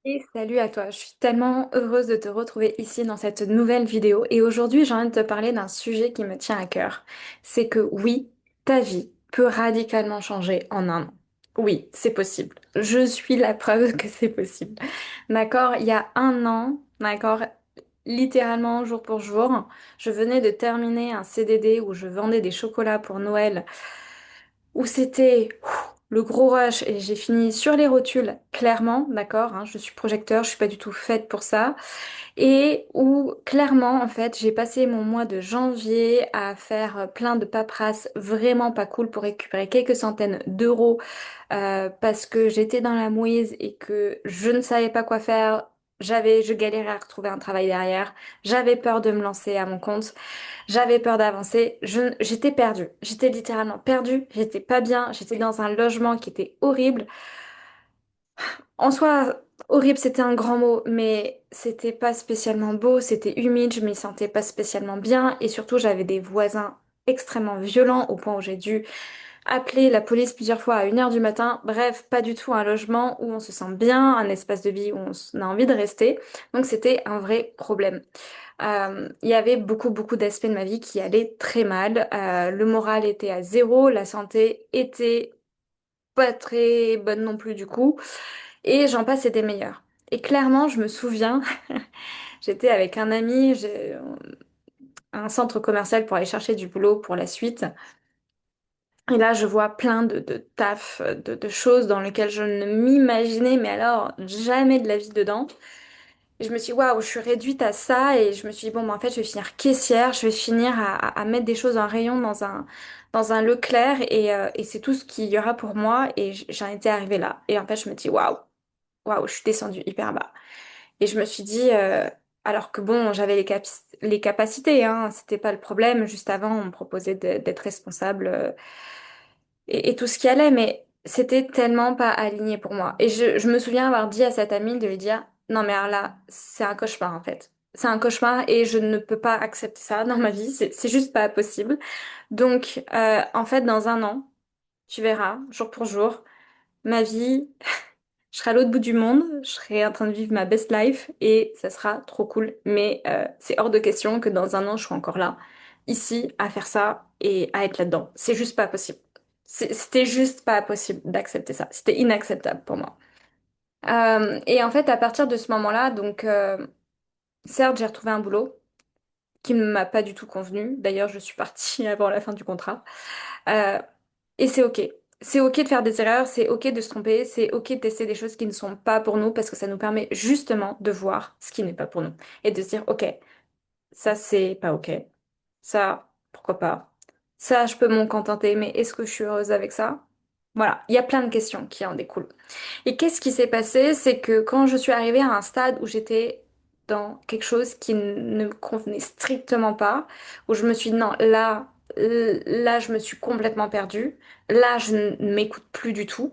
Et salut à toi, je suis tellement heureuse de te retrouver ici dans cette nouvelle vidéo et aujourd'hui j'ai envie de te parler d'un sujet qui me tient à cœur. C'est que oui, ta vie peut radicalement changer en un an. Oui, c'est possible. Je suis la preuve que c'est possible. D'accord, il y a un an, d'accord, littéralement jour pour jour, je venais de terminer un CDD où je vendais des chocolats pour Noël où c'était le gros rush et j'ai fini sur les rotules, clairement, d'accord, hein, je suis projecteur, je suis pas du tout faite pour ça, et où clairement, en fait, j'ai passé mon mois de janvier à faire plein de paperasse vraiment pas cool pour récupérer quelques centaines d'euros parce que j'étais dans la mouise et que je ne savais pas quoi faire. Je galérais à retrouver un travail derrière. J'avais peur de me lancer à mon compte. J'avais peur d'avancer. J'étais perdue. J'étais littéralement perdue. J'étais pas bien. J'étais dans un logement qui était horrible. En soi, horrible, c'était un grand mot, mais c'était pas spécialement beau. C'était humide. Je m'y sentais pas spécialement bien. Et surtout, j'avais des voisins extrêmement violents au point où j'ai dû appeler la police plusieurs fois à 1 heure du matin. Bref, pas du tout un logement où on se sent bien, un espace de vie où a envie de rester. Donc c'était un vrai problème. Il y avait beaucoup d'aspects de ma vie qui allaient très mal. Le moral était à zéro, la santé était pas très bonne non plus du coup, et j'en passe et des meilleurs. Et clairement, je me souviens, j'étais avec un ami, j'ai un centre commercial pour aller chercher du boulot pour la suite. Et là, je vois plein de taf, de choses dans lesquelles je ne m'imaginais, mais alors jamais de la vie dedans. Et je me suis dit, waouh, je suis réduite à ça. Et je me suis dit, bon, bah, en fait, je vais finir caissière, je vais finir à mettre des choses en rayon dans un Leclerc. Et c'est tout ce qu'il y aura pour moi. Et j'en étais arrivée là. Et en fait, je me dis, waouh, waouh, je suis descendue hyper bas. Et je me suis dit, alors que bon, j'avais les capacités, hein, c'était pas le problème. Juste avant, on me proposait d'être responsable. Et tout ce qui allait, mais c'était tellement pas aligné pour moi. Et je me souviens avoir dit à cette amie de lui dire, non mais alors là, c'est un cauchemar en fait. C'est un cauchemar et je ne peux pas accepter ça dans ma vie, c'est juste pas possible. Donc, en fait, dans un an, tu verras, jour pour jour, ma vie, je serai à l'autre bout du monde, je serai en train de vivre ma best life et ça sera trop cool. Mais c'est hors de question que dans un an, je sois encore là, ici, à faire ça et à être là-dedans. C'est juste pas possible. C'était juste pas possible d'accepter ça. C'était inacceptable pour moi. Et en fait, à partir de ce moment-là, donc, certes, j'ai retrouvé un boulot qui ne m'a pas du tout convenu. D'ailleurs, je suis partie avant la fin du contrat. Euh, et c'est OK. C'est OK de faire des erreurs, c'est OK de se tromper, c'est OK de tester des choses qui ne sont pas pour nous parce que ça nous permet justement de voir ce qui n'est pas pour nous et de se dire OK, ça c'est pas OK. Ça, pourquoi pas? Ça, je peux m'en contenter, mais est-ce que je suis heureuse avec ça? Voilà, il y a plein de questions qui en découlent. Et qu'est-ce qui s'est passé? C'est que quand je suis arrivée à un stade où j'étais dans quelque chose qui ne me convenait strictement pas, où je me suis dit non, là, je me suis complètement perdue, là, je ne m'écoute plus du tout,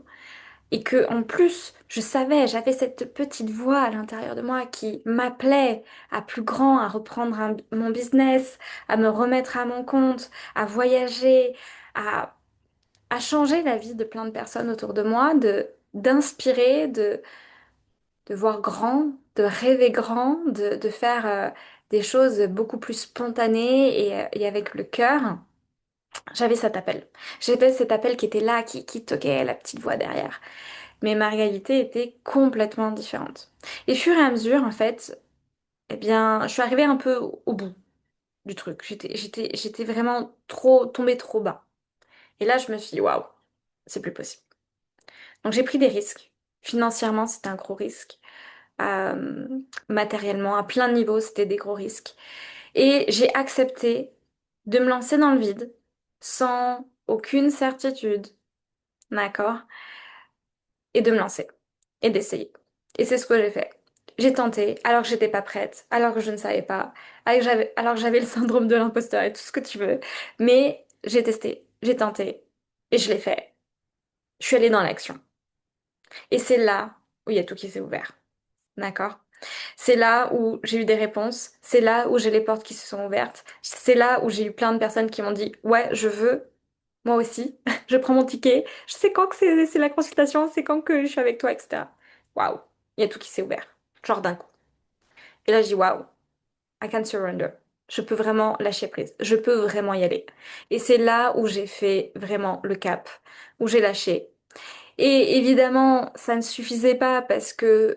et que en plus, je savais, j'avais cette petite voix à l'intérieur de moi qui m'appelait à plus grand, à reprendre mon business, à me remettre à mon compte, à voyager, à changer la vie de plein de personnes autour de moi, d'inspirer, de voir grand, de rêver grand, de faire des choses beaucoup plus spontanées et avec le cœur. J'avais cet appel. J'avais cet appel qui était là, qui toquait la petite voix derrière. Mais ma réalité était complètement différente. Et fur et à mesure, en fait, eh bien, je suis arrivée un peu au bout du truc. J'étais vraiment tombée trop bas. Et là, je me suis dit, waouh, c'est plus possible. Donc j'ai pris des risques. Financièrement, c'était un gros risque. Euh, Matériellement, à plein de niveaux, c'était des gros risques. Et j'ai accepté de me lancer dans le vide sans aucune certitude, d'accord? Et de me lancer et d'essayer. Et c'est ce que j'ai fait. J'ai tenté alors que j'étais pas prête, alors que je ne savais pas, alors que j'avais le syndrome de l'imposteur et tout ce que tu veux. Mais j'ai testé, j'ai tenté et je l'ai fait. Je suis allée dans l'action. Et c'est là où il y a tout qui s'est ouvert. D'accord? C'est là où j'ai eu des réponses, c'est là où j'ai les portes qui se sont ouvertes, c'est là où j'ai eu plein de personnes qui m'ont dit, ouais, je veux, moi aussi, je prends mon ticket, je sais quand que c'est la consultation, c'est quand que je suis avec toi, etc. Waouh! il y a tout qui s'est ouvert, genre d'un coup. Et là, je dis, waouh, I can surrender. Je peux vraiment lâcher prise. Je peux vraiment y aller. Et c'est là où j'ai fait vraiment le cap, où j'ai lâché. Et évidemment, ça ne suffisait pas parce que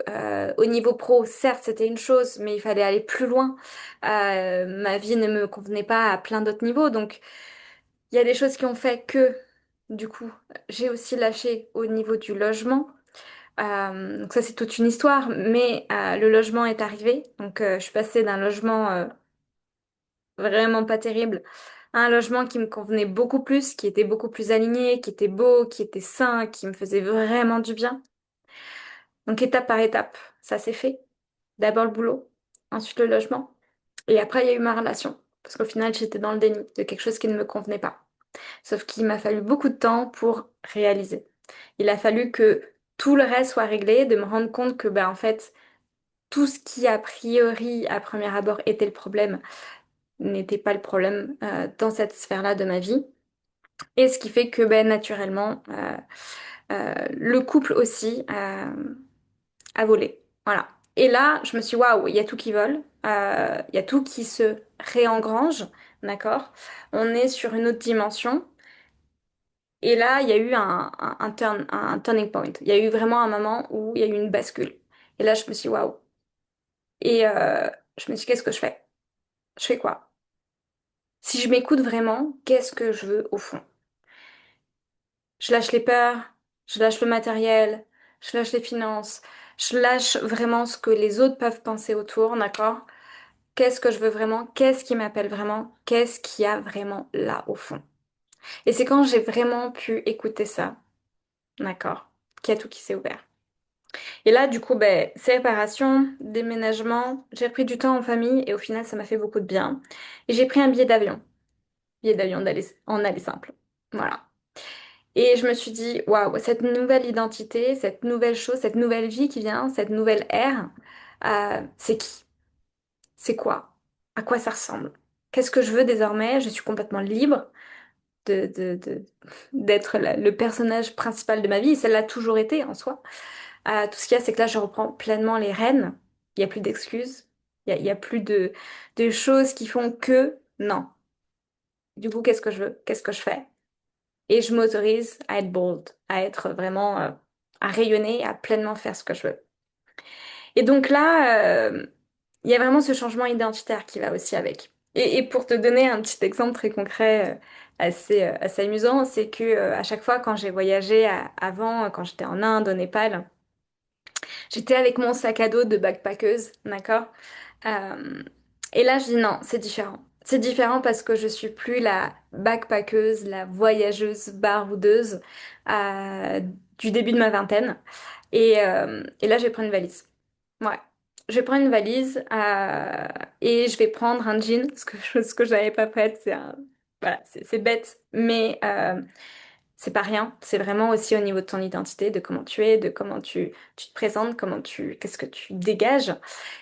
au niveau pro, certes, c'était une chose, mais il fallait aller plus loin. Ma vie ne me convenait pas à plein d'autres niveaux. Donc, il y a des choses qui ont fait que, du coup, j'ai aussi lâché au niveau du logement. Donc ça, c'est toute une histoire, mais le logement est arrivé. Donc, je suis passée d'un logement vraiment pas terrible à un logement qui me convenait beaucoup plus, qui était beaucoup plus aligné, qui était beau, qui était sain, qui me faisait vraiment du bien. Donc, étape par étape, ça s'est fait. D'abord le boulot, ensuite le logement, et après, il y a eu ma relation. Parce qu'au final, j'étais dans le déni de quelque chose qui ne me convenait pas. Sauf qu'il m'a fallu beaucoup de temps pour réaliser. Il a fallu que tout le reste soit réglé, de me rendre compte que, ben, en fait, tout ce qui, a priori, à premier abord, était le problème, n'était pas le problème dans cette sphère-là de ma vie. Et ce qui fait que, ben, naturellement, le couple aussi a volé. Voilà. Et là, je me suis dit, waouh, il y a tout qui vole, il y a tout qui se réengrange, d'accord? On est sur une autre dimension. Et là, il y a eu un turning point. Il y a eu vraiment un moment où il y a eu une bascule. Et là, je me suis dit, waouh. Et je me suis dit, qu'est-ce que je fais? Je fais quoi? Si je m'écoute vraiment, qu'est-ce que je veux au fond? Je lâche les peurs, je lâche le matériel, je lâche les finances, je lâche vraiment ce que les autres peuvent penser autour, d'accord? Qu'est-ce que je veux vraiment? Qu'est-ce qui m'appelle vraiment? Qu'est-ce qu'il y a vraiment là au fond? Et c'est quand j'ai vraiment pu écouter ça, d'accord, qu'il y a tout qui s'est ouvert. Et là, du coup, ben, séparation, déménagement, j'ai pris du temps en famille et au final, ça m'a fait beaucoup de bien. Et j'ai pris un billet d'avion en aller simple. Voilà. Et je me suis dit, waouh, cette nouvelle identité, cette nouvelle chose, cette nouvelle vie qui vient, cette nouvelle ère, c'est qui? C'est quoi? À quoi ça ressemble? Qu'est-ce que je veux désormais? Je suis complètement libre d'être le personnage principal de ma vie, et ça l'a toujours été en soi. Tout ce qu'il y a, c'est que là, je reprends pleinement les rênes. Il n'y a plus d'excuses. Il y a plus de choses qui font que non. Du coup, qu'est-ce que je veux? Qu'est-ce que je fais? Et je m'autorise à être bold, à être vraiment, à rayonner, à pleinement faire ce que je veux. Et donc là, il y a vraiment ce changement identitaire qui va aussi avec. Et pour te donner un petit exemple très concret, assez amusant, c'est que à chaque fois quand j'ai voyagé avant, quand j'étais en Inde, au Népal, j'étais avec mon sac à dos de backpackeuse, d'accord? Euh, et là, je dis non, c'est différent. C'est différent parce que je suis plus la backpackeuse, la voyageuse baroudeuse euh, du début de ma vingtaine. Et là, je vais prendre une valise. Ouais. Je vais prendre une valise et je vais prendre un jean, ce que je n'avais pas fait. Voilà, c'est bête, mais c'est pas rien. C'est vraiment aussi au niveau de ton identité, de comment tu es, de comment tu te présentes, qu'est-ce que tu dégages.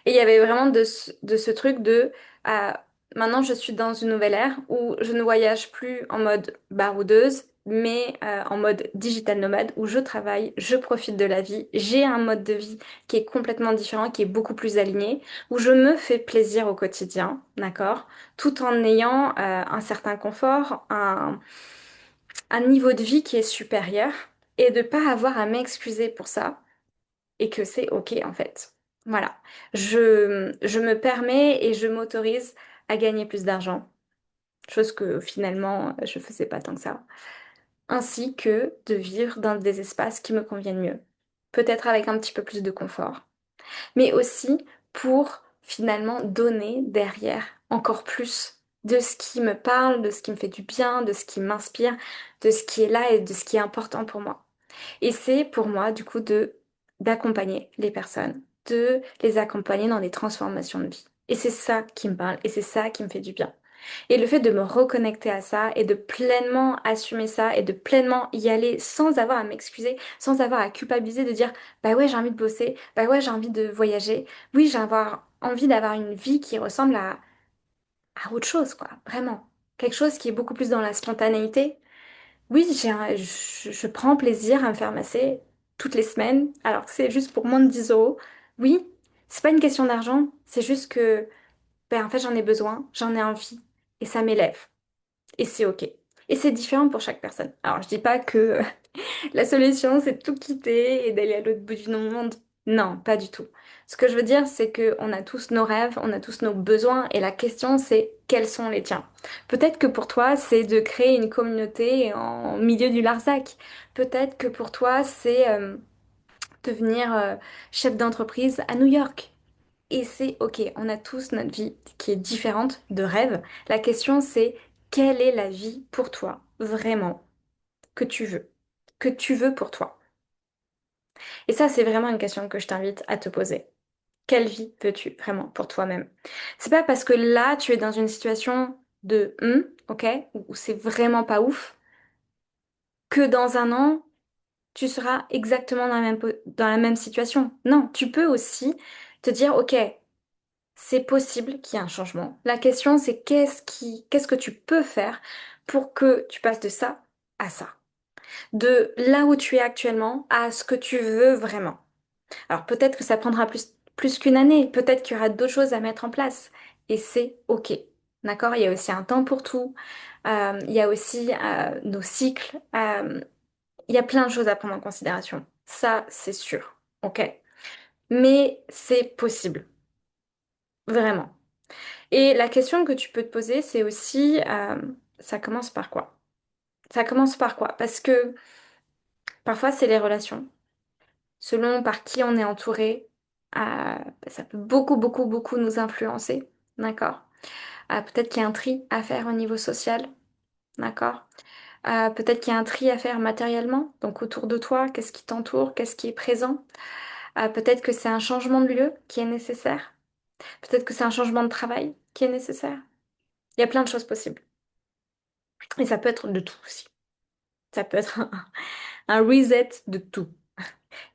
Et il y avait vraiment de ce truc euh, maintenant je suis dans une nouvelle ère où je ne voyage plus en mode baroudeuse, mais en mode digital nomade où je travaille, je profite de la vie, j'ai un mode de vie qui est complètement différent, qui est beaucoup plus aligné, où je me fais plaisir au quotidien, d'accord? Tout en ayant un certain confort, un niveau de vie qui est supérieur et de pas avoir à m'excuser pour ça et que c'est OK en fait. Voilà. Je me permets et je m'autorise à gagner plus d'argent, chose que finalement je faisais pas tant que ça, ainsi que de vivre dans des espaces qui me conviennent mieux, peut-être avec un petit peu plus de confort, mais aussi pour finalement donner derrière encore plus de ce qui me parle, de ce qui me fait du bien, de ce qui m'inspire, de ce qui est là et de ce qui est important pour moi. Et c'est pour moi du coup de d'accompagner les personnes, de les accompagner dans des transformations de vie. Et c'est ça qui me parle et c'est ça qui me fait du bien. Et le fait de me reconnecter à ça et de pleinement assumer ça et de pleinement y aller sans avoir à m'excuser, sans avoir à culpabiliser de dire bah ouais j'ai envie de bosser, bah ouais j'ai envie de voyager, oui j'ai envie d'avoir une vie qui ressemble à autre chose quoi, vraiment. Quelque chose qui est beaucoup plus dans la spontanéité. Oui, je prends plaisir à me faire masser. toutes les semaines, alors que c'est juste pour moins de 10 euros. Oui, c'est pas une question d'argent, c'est juste que, ben, en fait, j'en ai besoin, j'en ai envie, et ça m'élève, et c'est ok. Et c'est différent pour chaque personne. Alors, je dis pas que la solution, c'est de tout quitter et d'aller à l'autre bout du monde. Non, pas du tout. Ce que je veux dire, c'est que on a tous nos rêves, on a tous nos besoins, et la question, c'est quels sont les tiens? Peut-être que pour toi, c'est de créer une communauté en milieu du Larzac. Peut-être que pour toi, c'est devenir chef d'entreprise à New York. Et c'est ok, on a tous notre vie qui est différente de rêve. La question, c'est quelle est la vie pour toi, vraiment, que tu veux? Que tu veux pour toi? Et ça, c'est vraiment une question que je t'invite à te poser. Quelle vie veux-tu vraiment pour toi-même? C'est pas parce que là, tu es dans une situation de ok, où c'est vraiment pas ouf, que dans un an, tu seras exactement dans dans la même situation. Non, tu peux aussi te dire, ok, c'est possible qu'il y ait un changement. La question, c'est qu'est-ce que tu peux faire pour que tu passes de ça à ça, de là où tu es actuellement à ce que tu veux vraiment. Alors peut-être que ça prendra plus qu'une année, peut-être qu'il y aura d'autres choses à mettre en place. Et c'est OK. D'accord? Il y a aussi un temps pour tout. Il y a aussi nos cycles. Il y a plein de choses à prendre en considération. Ça, c'est sûr. OK? Mais c'est possible. Vraiment. Et la question que tu peux te poser, c'est aussi, ça commence par quoi? Ça commence par quoi? Parce que parfois, c'est les relations. Selon par qui on est entouré, ça peut beaucoup nous influencer, d'accord? Peut-être qu'il y a un tri à faire au niveau social, d'accord? Peut-être qu'il y a un tri à faire matériellement, donc autour de toi, qu'est-ce qui t'entoure, qu'est-ce qui est présent? Peut-être que c'est un changement de lieu qui est nécessaire, peut-être que c'est un changement de travail qui est nécessaire. Il y a plein de choses possibles. Et ça peut être de tout aussi. Ça peut être un reset de tout.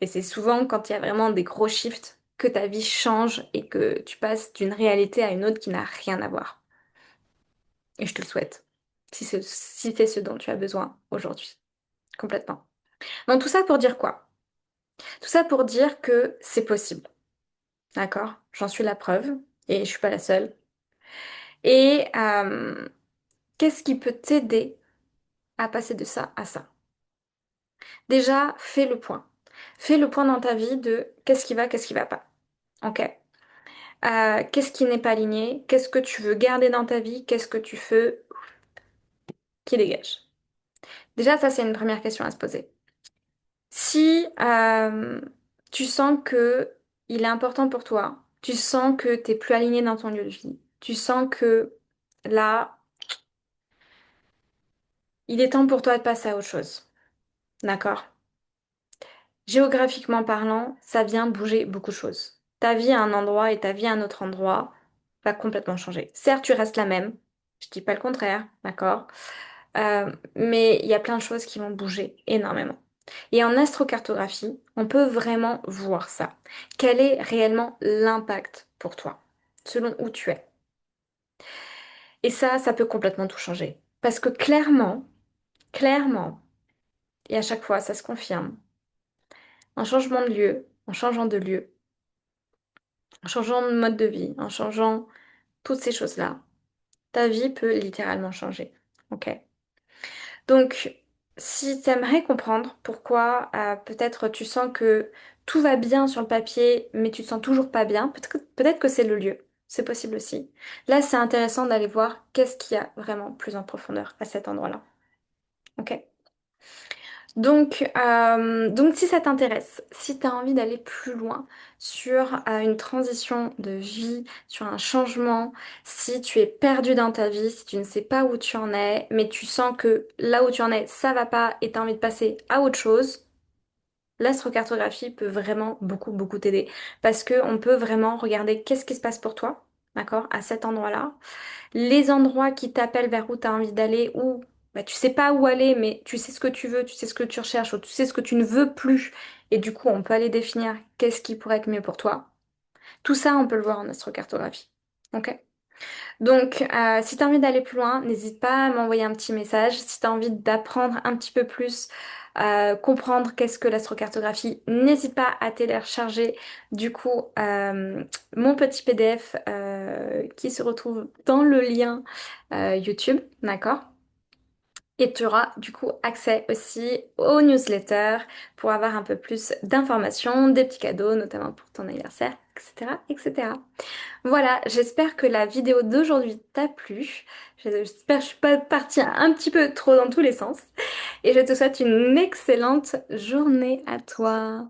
Et c'est souvent quand il y a vraiment des gros shifts que ta vie change et que tu passes d'une réalité à une autre qui n'a rien à voir. Et je te le souhaite, si c'est ce dont tu as besoin aujourd'hui. Complètement. Donc tout ça pour dire quoi? Tout ça pour dire que c'est possible. D'accord? J'en suis la preuve et je suis pas la seule. Et qu'est-ce qui peut t'aider à passer de ça à ça? Déjà, fais le point. Fais le point dans ta vie de qu'est-ce qui va pas. Ok? Qu'est-ce qui n'est pas aligné? Qu'est-ce que tu veux garder dans ta vie? Qu'est-ce que tu veux qui dégage? Déjà, ça, c'est une première question à se poser. Si tu sens que il est important pour toi, tu sens que t'es plus aligné dans ton lieu de vie, tu sens que là, il est temps pour toi de passer à autre chose. D'accord? Géographiquement parlant, ça vient bouger beaucoup de choses. Ta vie à un endroit et ta vie à un autre endroit va complètement changer. Certes, tu restes la même, je dis pas le contraire, d'accord? Mais il y a plein de choses qui vont bouger énormément. Et en astrocartographie, on peut vraiment voir ça. Quel est réellement l'impact pour toi, selon où tu es? Et ça peut complètement tout changer. Parce que clairement, et à chaque fois ça se confirme, en changement de lieu, en changeant de lieu, en changeant de mode de vie, en changeant toutes ces choses-là, ta vie peut littéralement changer. Ok? Donc, si tu aimerais comprendre pourquoi peut-être tu sens que tout va bien sur le papier, mais tu te sens toujours pas bien, peut-être que c'est le lieu. C'est possible aussi. Là, c'est intéressant d'aller voir qu'est-ce qu'il y a vraiment plus en profondeur à cet endroit-là. Ok? Donc si ça t'intéresse, si tu as envie d'aller plus loin sur une transition de vie, sur un changement, si tu es perdu dans ta vie, si tu ne sais pas où tu en es, mais tu sens que là où tu en es, ça va pas et tu as envie de passer à autre chose, l'astrocartographie peut vraiment beaucoup t'aider. Parce qu'on peut vraiment regarder qu'est-ce qui se passe pour toi, d'accord, à cet endroit-là les endroits qui t'appellent vers où tu as envie d'aller, ou bah, tu sais pas où aller, mais tu sais ce que tu veux, tu sais ce que tu recherches, ou tu sais ce que tu ne veux plus. Et du coup, on peut aller définir qu'est-ce qui pourrait être mieux pour toi. Tout ça, on peut le voir en astrocartographie. Ok? Donc, si tu as envie d'aller plus loin, n'hésite pas à m'envoyer un petit message. Si tu as envie d'apprendre un petit peu plus comprendre qu'est-ce que l'astrocartographie, n'hésite pas à télécharger du coup mon petit PDF qui se retrouve dans le lien YouTube, d'accord? Et tu auras du coup accès aussi aux newsletters pour avoir un peu plus d'informations, des petits cadeaux, notamment pour ton anniversaire, etc., etc. Voilà, j'espère que la vidéo d'aujourd'hui t'a plu. J'espère que je suis pas partie un petit peu trop dans tous les sens. Et je te souhaite une excellente journée à toi.